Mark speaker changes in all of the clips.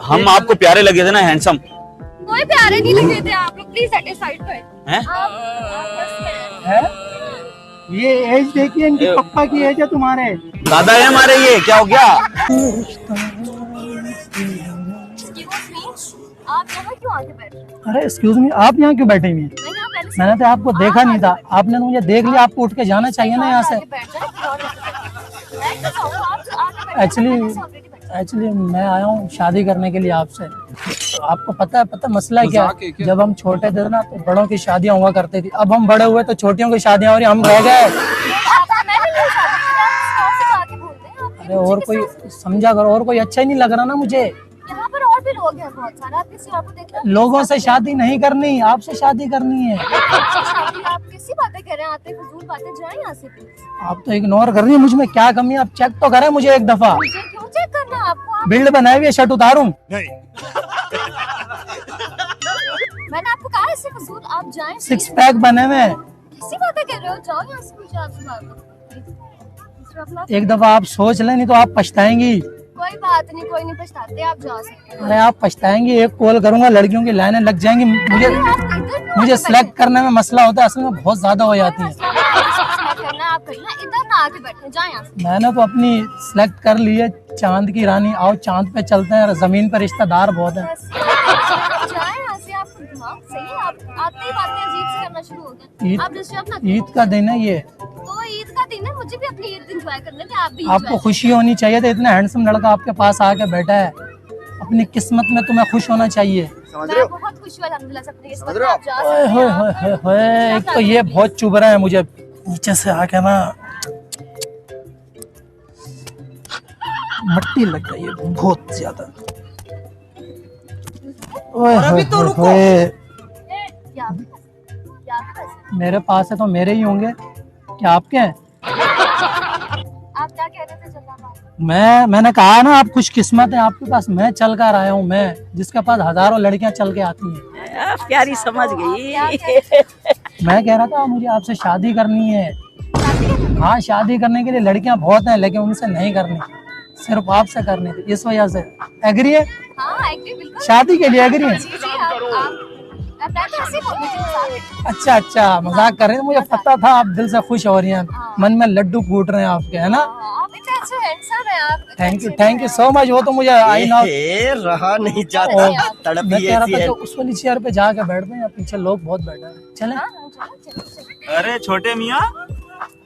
Speaker 1: हम आपको प्यारे लगे थे ना, हैंडसम?
Speaker 2: कोई प्यारे नहीं लगे थे आप लोग, प्लीज सेटिस्फाइड हैं?
Speaker 3: है? ये एज देखिए, इनके पप्पा की एज है तुम्हारे।
Speaker 1: दादा है हमारे, ये क्या हो गया?
Speaker 2: आप यहाँ क्यों आके बैठे?
Speaker 3: अरे एक्सक्यूज मी, आप यहाँ क्यों बैठे हुए हैं? मैंने तो आपको देखा नहीं था, आपने तो मुझे देख लिया, आपको उठ के जाना चाहिए ना यहाँ से। एक्चुअली मैं आया हूँ शादी करने के लिए आपसे। आपको पता है मसला क्या है? जब हम छोटे थे ना तो बड़ों की शादियाँ हुआ करती थी, अब हम बड़े हुए तो छोटियों की शादियाँ हो रही, हम रह गए। अरे और कोई समझा करो, और कोई अच्छा ही नहीं लग रहा ना मुझे।
Speaker 2: यहाँ पर और भी लोग हैं बहुत सारे, आप किसी और को देख रहे हैं?
Speaker 3: लोगों से शादी नहीं करनी, आपसे शादी करनी है।
Speaker 2: आप किसी बातें कर रहे हैं? आते फजूल बातें जाएं यहाँ से।
Speaker 3: आप तो इग्नोर कर रही है, मुझ में क्या कमी है? आप चेक तो करें मुझे एक दफा।
Speaker 2: मुझे क्यों चेक करना आपको?
Speaker 3: बिल्ड बनाई हुई है, शर्ट उतारूं?
Speaker 1: नहीं।
Speaker 2: मैंने आपको कहा इससे फजूल आप जाएं।
Speaker 3: 6 पैक बने हुए।
Speaker 2: किसी बातें कर रहे हो? जाओ यहाँ से, मुझे आपसे बात करनी है।
Speaker 3: एक दफा आप सोच लें, नहीं तो आप पछताएंगी।
Speaker 2: कोई बात नहीं, कोई नहीं पछताते, आप जा सकते हैं।
Speaker 3: अरे आप पछताएंगी, एक कॉल करूंगा लड़कियों की लाइनें लग जाएंगी। मुझे सिलेक्ट करने में मसला होता है, असल में बहुत ज्यादा हो जाती है।
Speaker 2: आप करना, इधर ना आके बैठे, जाएं यहाँ से।
Speaker 3: मैंने तो अपनी सिलेक्ट कर ली है, चांद की रानी। आओ चांद पे चलते हैं, जमीन पर रिश्तेदार बहुत है।
Speaker 2: जाएं यहाँ से, आपको दिमाग सही है? आप आते ही बातें अजीब से करना शुरू हो गए। आप डिस्टर्ब ना करो।
Speaker 3: ईद का दिन है ये,
Speaker 2: तो ईद का दिन है, मुझे भी अपनी ईद एंजॉय करने थे, आप भी
Speaker 3: आपको खुशी होनी चाहिए था। इतना हैंडसम लड़का आपके पास आके बैठा है, अपनी किस्मत में तुम्हें खुश होना चाहिए।
Speaker 2: मैं बहुत खुश हुआ अल्हम्दुलिल्लाह से अपनी किस्मत में। आप जा सकते हैं।
Speaker 3: एक तो ये बहुत चुभ रहा है मुझे नीचे से आके ना, मट्टी लग गई है बहुत ज्यादा। मेरे पास है तो मेरे ही होंगे, क्या आपके हैं?
Speaker 2: आप क्या कह रहे थे?
Speaker 3: मैंने कहा ना आप खुश किस्मत है, आपके पास मैं चल कर आया हूँ, मैं जिसके पास हजारों लड़कियां चल के आती हैं।
Speaker 4: प्यारी समझ गई।
Speaker 3: मैं कह रहा था मुझे आपसे शादी करनी है। हाँ, शादी करने के लिए लड़कियां बहुत हैं, लेकिन उनसे नहीं करनी, सिर्फ आपसे करनी थी, इस वजह से। एग्री है?
Speaker 2: हाँ, एग्री बिल्कुल।
Speaker 3: शादी के लिए एग्री है? अच्छा अच्छा, मजाक कर रहे हैं, मुझे पता था आप दिल से खुश हो रही हैं, मन में लड्डू फूट रहे हैं आपके, है ना? Thank you so much. वो तो मुझे आई ना
Speaker 4: रहा नहीं जाता, तड़प
Speaker 3: मैं कह रहा था
Speaker 4: है।
Speaker 3: उस वाली चेयर पे जाके बैठते हैं, पीछे लोग बहुत बैठे हैं, चले।
Speaker 1: अरे छोटे मियाँ,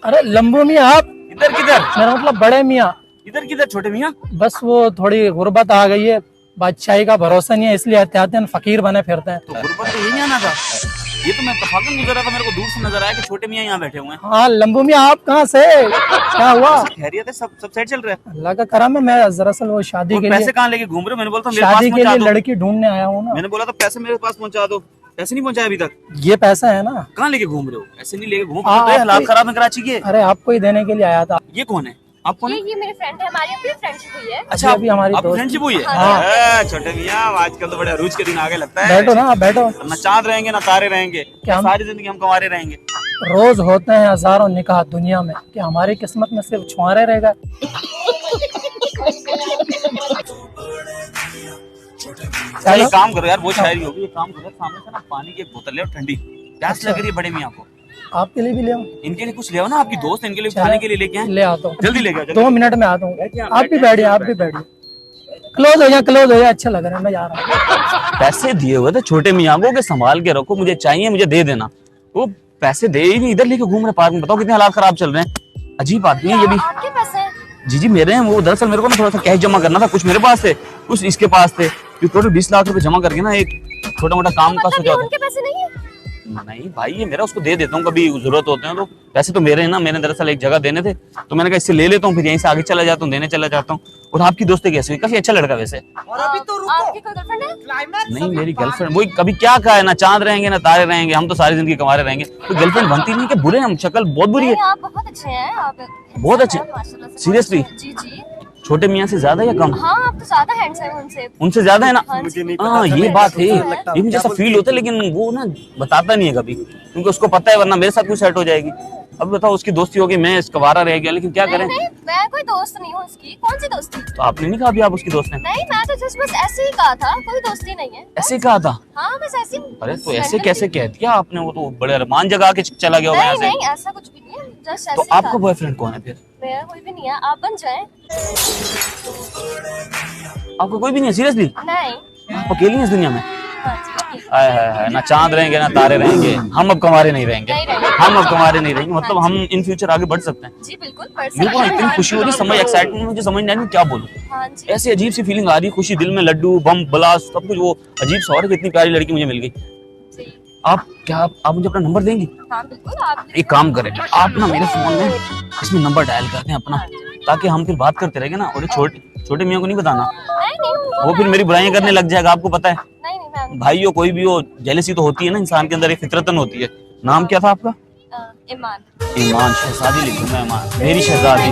Speaker 3: अरे लंबू मियाँ, आप
Speaker 1: इधर किधर?
Speaker 3: मेरा मतलब बड़े मियाँ।
Speaker 1: इधर किधर छोटे मियाँ?
Speaker 3: बस वो थोड़ी गुर्बत आ गई है, बादशाही का भरोसा नहीं है, इसलिए एहतियातन फकीर बने फिरते हैं।
Speaker 1: तो गुर्बत तो यही आना था। ये तो मैं तफाकन गुजर रहा था, मेरे को दूर से नजर आया कि छोटे मियाँ यहाँ बैठे हुए हैं।
Speaker 3: हाँ लंबू मियाँ, आप कहाँ से? क्या हुआ?
Speaker 1: खैरियत है? सब सही चल रहा है?
Speaker 3: अल्लाह का करम है। मैं दरअसल वो शादी के लिए,
Speaker 1: पैसे कहाँ लेके घूम रहे हो? मैंने बोला था मेरे
Speaker 3: शादी
Speaker 1: पास
Speaker 3: के लिए
Speaker 1: पहुंचा दो।
Speaker 3: लड़की ढूंढने आया हूँ ना।
Speaker 1: मैंने बोला था पैसे मेरे पास पहुंचा दो, पैसे नहीं पहुंचाया अभी तक।
Speaker 3: ये पैसा है ना?
Speaker 1: कहाँ लेके घूम रहे हो? ऐसे नहीं लेके घूम,
Speaker 3: हाँ,
Speaker 1: हालात खराब है कराची के।
Speaker 3: अरे आपको ही देने के लिए आया था।
Speaker 1: ये कौन है? आप कौन है?
Speaker 2: ये मेरे फ्रेंड है, हमारी अभी फ्रेंडशिप हुई है।
Speaker 1: अच्छा,
Speaker 3: अभी हमारी
Speaker 1: फ्रेंडशिप हुई है।
Speaker 3: हाँ।
Speaker 1: छोटे मियाँ, आजकल तो बड़े अरूज के दिन आगे लगता है।
Speaker 3: बैठो ना, बैठो।
Speaker 1: ना चांद रहेंगे ना तारे रहेंगे,
Speaker 3: क्या
Speaker 1: सारी जिंदगी हम कुंवारे रहेंगे।
Speaker 3: रोज होते हैं हजारों निकाह दुनिया में, कि हमारी किस्मत में सिर्फ छुआरे रहेगा।
Speaker 1: चलो काम करो यार, वो शायरी होगी। काम करो, सामने से ना पानी की एक बोतल ले, ठंडी प्यास लग रही है बड़े मियाँ को।
Speaker 3: आपके लिए भी ले आओ?
Speaker 1: इनके लिए कुछ ले आओ ना, आपकी दोस्त इनके लिए खाने के लिए लेके आए।
Speaker 3: ले आता हूँ,
Speaker 1: जल्दी लेके आओ।
Speaker 3: 2 मिनट में आता हूँ। आप भी बैठिए, आप भी बैठिए। क्लोज हो जाए, अच्छा लग रहा है, मैं जा रहा हूँ।
Speaker 1: पैसे दिए हुए थे छोटे मियाँ को कि संभाल के रखो, मुझे चाहिए, मुझे दे देना। वो पैसे दे ही नहीं, इधर लेके घूम रहे पार्क में। बताओ कितने हालात खराब चल रहे हैं। अजीब आदमी है ये भी।
Speaker 2: आपके पैसे हैं?
Speaker 1: जी मेरे हैं। वो दरअसल मेरे को ना थोड़ा सा कैश जमा करना था, कुछ मेरे पास थे, कुछ इसके पास थे। टोटल 20 लाख रुपए जमा करके ना एक छोटा मोटा काम का सोचा था।
Speaker 2: उनके पैसे नहीं है?
Speaker 1: नहीं भाई, ये मेरा, उसको दे देता हूँ, कभी जरूरत होते हैं तो। पैसे तो मेरे हैं ना, मैंने दरअसल एक जगह देने थे, तो मैंने कहा इससे ले लेता हूँ, फिर यहीं से आगे चला जाता हूँ, देने चला जाता हूँ। और आपकी दोस्ती कैसे हुई? काफी अच्छा लड़का वैसे।
Speaker 4: और अभी तो रुको,
Speaker 2: आपकी कोई गर्लफ्रेंड है?
Speaker 1: नहीं, मेरी गर्लफ्रेंड, वही कभी क्या कहा है ना, चांद रहेंगे ना तारे रहेंगे, हम तो सारी जिंदगी कमारे रहेंगे। तो गर्लफ्रेंड बनती नहीं कि बुरे हम, शक्ल बहुत बुरी है।
Speaker 2: आप बहुत अच्छे हैं, आप
Speaker 1: बहुत अच्छे? सीरियसली?
Speaker 2: जी जी।
Speaker 1: छोटे मियाँ से ज्यादा या कम?
Speaker 2: हाँ, आप तो ज्यादा हैंडसम हैं उनसे।
Speaker 1: उनसे ज्यादा है ना? हाँ, ये बात है,
Speaker 2: लगता
Speaker 1: ये मुझे ऐसा फील होता है, लेकिन वो ना बताता नहीं है कभी, क्योंकि उसको पता है वरना मेरे साथ कुछ सेट हो जाएगी। अब बताओ, उसकी दोस्ती होगी, मैं इसकवारा रह गया, लेकिन क्या करें।
Speaker 2: मैं कोई दोस्त नहीं हूँ उसकी, कौन सी दोस्ती?
Speaker 1: तो आपने नहीं कहा अभी आप उसकी दोस्त हैं?
Speaker 2: नहीं, मैं तो जस्ट बस ऐसे ही कहा था, कोई दोस्ती नहीं है।
Speaker 1: ऐसे कहा था?
Speaker 2: हाँ बस ऐसे ही।
Speaker 1: अरे तो ऐसे कैसे कह दिया आपने? वो तो बड़े अरमान जगा के चला गया होगा यहाँ
Speaker 2: नहीं
Speaker 1: से।
Speaker 2: नहीं, ऐसा कुछ भी नहीं है, जस्ट ऐसे
Speaker 1: तो
Speaker 2: ही कहा
Speaker 1: आपका
Speaker 2: था।
Speaker 1: बॉयफ्रेंड कौन है फिर?
Speaker 2: मेरा कोई भी नहीं है, आप बन जाएं।
Speaker 1: आपका कोई भी नहीं है सीरियसली?
Speaker 2: नहीं।
Speaker 1: आप अकेली हैं इस दुनिया में?
Speaker 2: हाँ जी, ओके।
Speaker 1: हाय हाय हाय, ना चांद रहेंगे ना तारे रहेंगे, हम अब कमारे नहीं रहेंगे।
Speaker 2: नहीं रहेंगे।
Speaker 1: हम अब कमारे नहीं रहेंगे, मतलब हम इन फ्यूचर आगे बढ़ सकते हैं।
Speaker 2: जी बिल्कुल, पढ़
Speaker 1: मेरे को
Speaker 2: सकते
Speaker 1: इतनी
Speaker 2: हैं।
Speaker 1: खुशी हो रही है, समझ एक्साइटमेंट मुझे समझ नहीं आ रही क्या बोलूं।
Speaker 2: हाँ जी।
Speaker 1: ऐसी अजीब सी फीलिंग आ रही है, खुशी दिल में, लड्डू बम ब्लास्ट सब कुछ, वो अजीब सा हो रहा है कि इतनी प्यारी लड़की मुझे मिल गई।
Speaker 2: जी
Speaker 1: आप क्या आप मुझे अपना नंबर देंगी?
Speaker 2: हाँ बिल्कुल, आप
Speaker 1: एक काम करें, आप ना मेरे फोन में इसमें नंबर डायल कर दें अपना, ताकि हम फिर बात करते रहेंगे ना। और छोटे मियाँ को नहीं बताना,
Speaker 2: नहीं
Speaker 1: वो फिर मेरी बुराइयां करने लग जाएगा, आपको पता है।
Speaker 2: नहीं मैं
Speaker 1: भाई हो कोई भी हो, जेलसी तो होती है ना इंसान के अंदर, एक फितरतन होती है। नाम क्या था आपका?
Speaker 2: ईमान।
Speaker 1: ईमान। शहजादी लिख दूं मैं, ईमान मेरी शहजादी।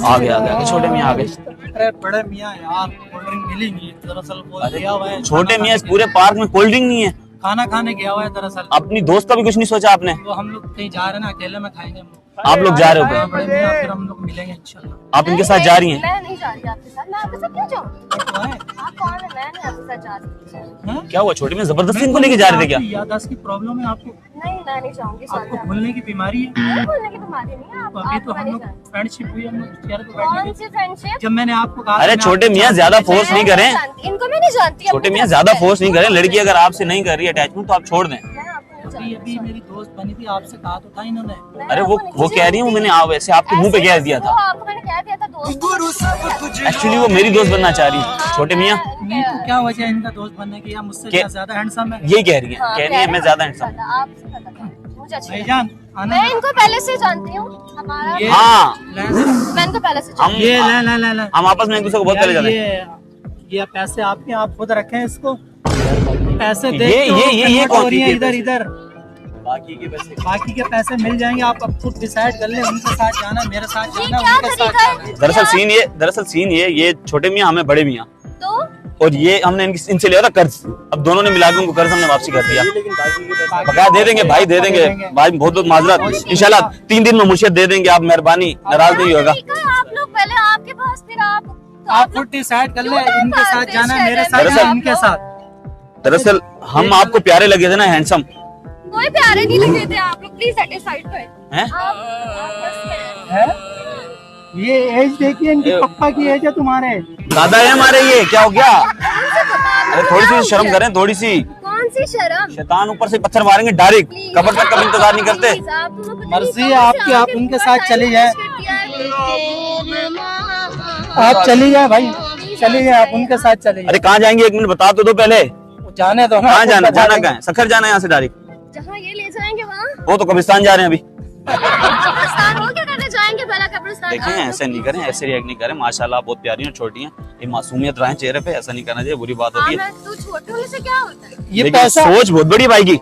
Speaker 1: आ गया छोटे मियाँ आ गए।
Speaker 3: अरे बड़े मियाँ यार, कोल्ड ड्रिंक मिली नहीं है, दरअसल वो गया हुआ है।
Speaker 1: छोटे मियाँ इस पूरे पार्क में कोल्ड ड्रिंक नहीं है?
Speaker 3: खाना खाने गया हुआ है दरअसल।
Speaker 1: अपनी दोस्त का भी कुछ नहीं सोचा आपने?
Speaker 3: वो हम लोग कहीं जा रहे हैं ना, अकेले में खाएंगे हम लोग।
Speaker 1: आप लोग जा रहे हो
Speaker 3: हाँ,
Speaker 1: कहीं?
Speaker 3: बड़े मियाँ, फिर हम लोग मिलेंगे इंशाल्लाह।
Speaker 1: आप इनके साथ जा रही हैं?
Speaker 2: मैं नहीं जा रही आपके साथ, मैं आपके साथ क्यों जाऊँ?
Speaker 3: तो है।
Speaker 2: आप कौन है? मैं नहीं आपके साथ जा रही।
Speaker 3: हाँ?
Speaker 1: क्या हुआ छोटे में, जबरदस्ती इनको लेके जा रहे थे क्या?
Speaker 3: आपकी याददाश्त की प्रॉब्लम है आपको?
Speaker 2: नहीं मैं नहीं जाऊंगी साथ
Speaker 3: आपको
Speaker 2: जाने।
Speaker 3: भूलने की बीमारी है?
Speaker 2: नहीं बोलने की बीमारी नहीं है,
Speaker 3: तो अभी
Speaker 2: आप
Speaker 3: तो हम
Speaker 2: नहीं
Speaker 3: लोग
Speaker 2: जानते।
Speaker 3: फ्रेंडशिप हुई, हम लोग चेयर पे बैठे
Speaker 2: कौन
Speaker 3: थे।
Speaker 2: सी फ्रेंडशिप?
Speaker 3: जब मैंने आपको कहा
Speaker 1: अरे
Speaker 3: था,
Speaker 1: छोटे
Speaker 3: मैं
Speaker 1: मियाँ
Speaker 3: आपको
Speaker 1: ज्यादा
Speaker 3: जानती
Speaker 1: फोर्स नहीं करें।
Speaker 2: इनको मैं नहीं जानती।
Speaker 1: छोटे मियाँ ज्यादा फोर्स नहीं करें, लड़की अगर आपसे नहीं कर रही अटैचमेंट तो आप छोड़ दें।
Speaker 2: मैं आपको नहीं
Speaker 3: अभी
Speaker 2: जानती।
Speaker 3: मेरी दोस्त बनी थी, आपसे कहा तो था इन्होंने।
Speaker 2: मैं
Speaker 1: अरे
Speaker 2: आपको
Speaker 1: वो
Speaker 2: नहीं
Speaker 1: कह रही है, वो मैंने वैसे आपके मुंह पे कह दिया
Speaker 2: वो
Speaker 1: था।
Speaker 2: आपको मैंने कह दिया था दोस्त।
Speaker 1: एक्चुअली वो मेरी दोस्त बनना चाह रही है छोटे मियाँ।
Speaker 3: नहीं तो क्या वजह है इनका दोस्त बनने की? या मुझसे क्या ज्यादा हैंडसम है?
Speaker 1: यही कह रही है, कह रही है मैं ज्यादा हैंडसम हूँ।
Speaker 2: आपसे पता था, मुझे अच्छी लगती
Speaker 3: भाईजान आना।
Speaker 2: है। मैं इनको पहले से जानती हूँ, हमारा
Speaker 3: ये-
Speaker 1: हाँ
Speaker 2: मैं इनको पहले से जानती
Speaker 3: ये ले
Speaker 1: हम आपस में एक दूसरे को बहुत पहले जाते हैं।
Speaker 3: ये पैसे आपके, आप खुद रखें इसको। पैसे
Speaker 1: ये-
Speaker 3: देख के
Speaker 1: ये- ये
Speaker 3: convert हो
Speaker 1: कौन
Speaker 3: रही है
Speaker 1: सी
Speaker 3: इधर इधर। बाकी के पैसे मिल जाएंगे, आप अब खुद डिसाइड कर ले। उनके साथ जाना, मेरे साथ
Speaker 2: ये
Speaker 3: जाना,
Speaker 2: क्या
Speaker 3: उनके साथ
Speaker 2: तरीका है?
Speaker 3: जाना।
Speaker 1: दरअसल सीन ये छोटे मियाँ हमें बड़े मियाँ,
Speaker 2: तो
Speaker 1: और ये हमने इनसे लिया था कर्ज। अब दोनों ने मिला के उनको कर्ज हमने वापसी कर दिया। बकाया दे देंगे भाई, दे देंगे भाई, बहुत बहुत माजरत। इंशाल्लाह 3 दिन में मुर्शिद दे देंगे, आप मेहरबानी, नाराज नहीं होगा।
Speaker 2: तरीका है, आप लोग पहले आपके पास, फिर आप तो
Speaker 3: आप खुद डिसाइड कर ले,
Speaker 2: क्यों टाइम
Speaker 3: इनके साथ
Speaker 2: पास
Speaker 3: जाना,
Speaker 2: वेस्ट
Speaker 3: मेरे
Speaker 2: कर
Speaker 3: साथ
Speaker 2: रहे हैं
Speaker 3: जाना,
Speaker 2: आप
Speaker 3: इनके
Speaker 2: लोग?
Speaker 3: साथ।
Speaker 1: दरअसल हम आपको प्यारे लगे थे ना, हैंडसम
Speaker 2: कोई प्यारे नहीं लगे थे आप लोग, प्लीज सेटिस्फाइड पे
Speaker 1: हैं?
Speaker 2: आप बस में-
Speaker 3: है? ये एज देखिए, इनकी पप्पा की एज है तुम्हारे।
Speaker 1: दादा है हमारे, ये क्या हो गया?
Speaker 2: कौन से पता आपको
Speaker 1: अरे थोड़ी
Speaker 2: क्या
Speaker 1: सी
Speaker 2: हो
Speaker 1: शर्म
Speaker 2: गया?
Speaker 1: करें, थोड़ी सी।
Speaker 2: कौन सी शर्म?
Speaker 1: शैतान ऊपर से पत्थर मारेंगे डायरेक्ट,
Speaker 2: Please,
Speaker 1: कब्र तक कभी इंतजार नहीं करते।
Speaker 2: please, आप दोनों को
Speaker 3: मर्जी
Speaker 2: तरीका
Speaker 3: है
Speaker 2: से
Speaker 3: आपकी, आप
Speaker 2: आके
Speaker 3: उनके
Speaker 2: पूरा
Speaker 3: साथ
Speaker 2: time
Speaker 3: चली जाए।
Speaker 2: waste कर दिया है।
Speaker 3: आप चली जाए भाई, चली जाए, आप उनके साथ चले
Speaker 1: अरे कहाँ जाएंगे, 1 मिनट बता तो दो पहले।
Speaker 3: जाने दो ना।
Speaker 1: कहाँ
Speaker 3: आपको
Speaker 1: जाना,
Speaker 3: बता
Speaker 1: जाना
Speaker 3: देंगे।
Speaker 1: कहाँ है? सखर जाना है यहाँ से डायरेक्ट?
Speaker 2: जहाँ ये ले जाएंगे वहाँ
Speaker 1: वो तो कब्रिस्तान जा रहे हैं अभी।
Speaker 2: कब्रिस्तान हो, क्या करने जाएंगे पहला कब्रिस्तान?
Speaker 1: देखें
Speaker 2: आप लोग
Speaker 1: ऐसे नहीं करें, ऐसे रिएक्ट नहीं करें। माशाल्लाह बहुत प्यारी हैं, छोटी हैं, ये मासूमियत रहे चेहरे पे, ऐसा नहीं करना चाहिए, बुरी बात
Speaker 2: हाँ,
Speaker 1: होती है।
Speaker 2: मैं तू छोटे होने से क्या होता है?
Speaker 3: ये
Speaker 1: लेकिन
Speaker 3: पैसा,
Speaker 1: सोच बहुत बड़ी भाई की,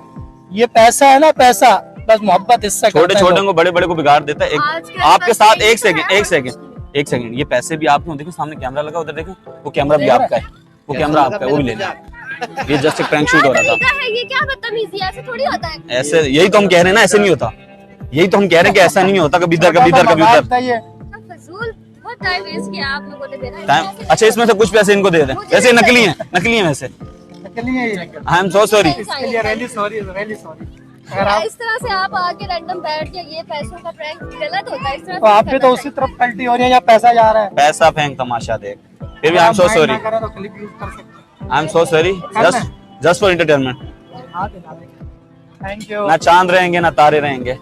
Speaker 3: ये पैसा है ना, पैसा बस मोहब्बत इससे
Speaker 1: छोटे
Speaker 3: करते हैं
Speaker 1: छोटे
Speaker 3: लोग।
Speaker 1: को बड़े बड़े को बिगाड़ देता है।
Speaker 2: आजकल
Speaker 1: आपके
Speaker 2: बस
Speaker 1: साथ
Speaker 2: यही
Speaker 1: एक
Speaker 2: तो है,
Speaker 1: सेकंड एक सेकंड, ये पैसे भी आपके हों, देखो सामने कैमरा लगा, उधर देखो वो कैमरा भी
Speaker 3: देख रहा
Speaker 1: आपका है, वो कैमरा आपका है, वो भी लेना। ये जस्ट एक प्रैंक शूट हो
Speaker 2: क्या
Speaker 1: रहा था।
Speaker 2: तरीका है ये? क्या बदतमीजी है? ऐसे थोड़ी होता है।
Speaker 1: ऐसे यही तो हम कह रहे हैं ना, ऐसे नहीं होता। यही तो हम कह रहे हैं कि ऐसा नहीं होता, कभी इधर कभी इधर कभी उधर।
Speaker 3: बताइए।
Speaker 2: फजूल बहुत टाइम वेस्ट किया आप लोगों ने मेरा।
Speaker 1: टाइम अच्छा, इसमें से कुछ पैसे इनको दे दें, वैसे नकली हैं वैसे।
Speaker 3: के लिए ये।
Speaker 1: आई एम सो सॉरी।
Speaker 3: इसके लिए रियली सॉरी, रियली सॉरी। अगर आप,
Speaker 2: इस तरह से आप आके रैंडम बैठ के ये पैसों का प्रैंक गलत होता है। इस तरह
Speaker 3: तो आप भी तो उसी तरफ पलटी हो रही है, या पैसा जा रहा है।
Speaker 1: पैसा फेंक तमाशा देख, फिर भी आई एम सो सॉरी,
Speaker 3: तो क्लिप यूज कर सकते
Speaker 1: I am so sorry, just for entertainment.
Speaker 3: हैं। Thank you.
Speaker 1: ना चांद रहेंगे ना तारे रहेंगे।